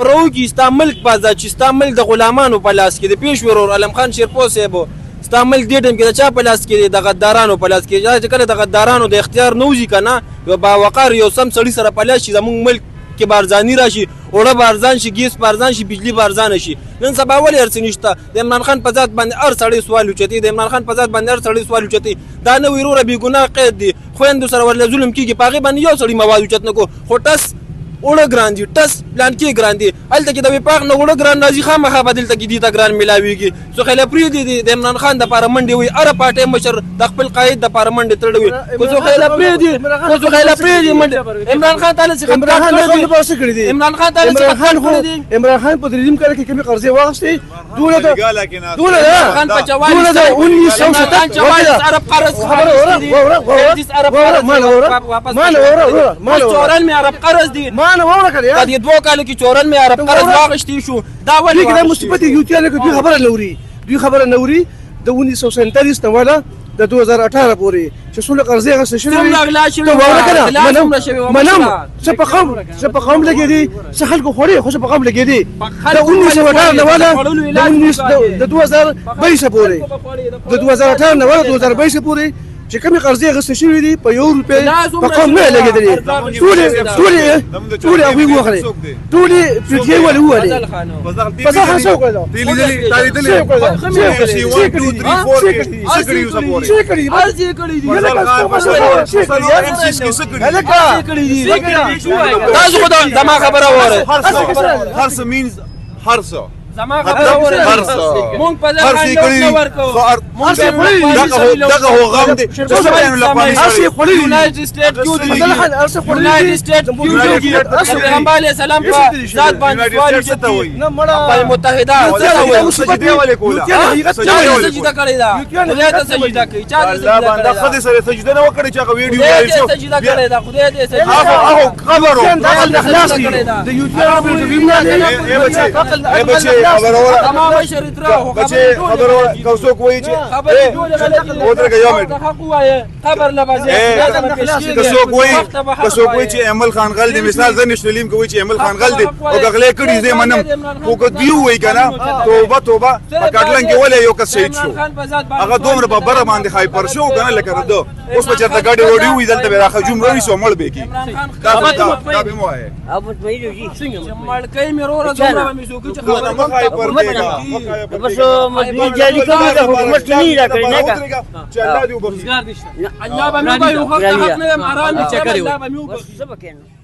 روږي ستا ملک بازار چې ستا ملک د غلامانو په لاس کې د پیش ورور علم خان شیرپور صاحب ستا ملک دې ټیم کې د چا په لاس کې د غدارانو په لاس کې چې کله د غدارانو د اختیار نه وځي کنه یو باوقار یو سم سړي سره په لاس شي زموږ ملک کې بارزاني راشي اوړه بارزان شي ګیس بارزان شي بجلی بارزان شي نن سبا ولې هر څه نشته د عمران خان په ذات باندې هر سړی سوال اوچتي د عمران خان په ذات باندې هر سړی سوال اوچتي دا نه ویروره بې ګناه قید دي خویندو سره ورله ظلم کېږي په هغې باندې یو سړي مواد اوچت نه کو خو ټس اوړه ګران دي ټس پلان کې ګران دي هلته کې د وفاق نه اوړه ګران راځي خامخا به دلته کې دي ته ګران میلاویږي سهیل پرېږدي د عمران خان دپاره منډې وایي هره پارټۍ مشر د خپل قاید دپاره منډې تړلې وي خو سهیل پرېږدي منډې عمران خان تعالی څخه عمران خان تعالی څخه عمران خان په درېیم کال کې کومې قرضې واخیستې دونه خان په 44 عرب قرض چورن مې عرب قرض دي نه وره کړی دا د دوه کالو کې چورن مې عرب قرض واغشتي شو دا ولې دا مصیبت یوتیا نه دوی خبره نوري د 1947 نه والا د 2018 پورې چې څومره قرضې اخیستل شوي منم څه په قوم لګېدي څه خلکو خوړې خو څه په قوم لګېدي د 1918 نه والا د 2022 پورې د 2018 نه والا 2022 پورې چې کومې قرضې اخیستل شوي دي په 1 روپۍ په قوم نه لګېدلې ټولې هغوی ووخلې ټولې پیټیې ولې ووهلې بازار خان څه وکړل تاسو خو زما خبره واورئ هرڅه means هرڅه زما خبره واورئ مونږ په ځای باندې نه ورکو دغه هو غم دی چې سبحان الله پاکستان یونایټډ سټیټ کیو دی یونایټډ سټیټ کیو دی پیغمبر علیه السلام په ذات باندې سوال کوي په متحده سجده ولې کوله سجده کړی دا خدای ته سجده کوي چا ته سجده کړی دا خدای سره سجده نه وکړي چې هغه ویډیو وایي شو سجده کړی دا خدای دې سجده هغه خبرو د اخلاص د یوټیوب بچي خبر اورا تمام شریترا بچي خبر اورا کوڅو کوی چې ودرګه یو منټ حق وایي خبر نه بځي کوڅو کوی چې احمد خان غل دی مثال زه نشلیم کوی چې احمد خان غل دی او غلې کړي زه منم خو کو دیو وای کنه توبه په کاټلن کې ولې یو کس شهید شو هغه دومره په بره باندې هایپر شو کنه لکه دو اوس په چرته گاډي وړي وې دلته به راخه جوم روي سو مړ به کی دا به مو ہے اب مې جی مړ کای مې رو دومره مې سو چې خبره بس مجبور جاری کوي د حکومت نه راکړي نه کا چې الله دې وبخښي الله به مې وایو خو حق نه حرام چې کړو سبا کېنه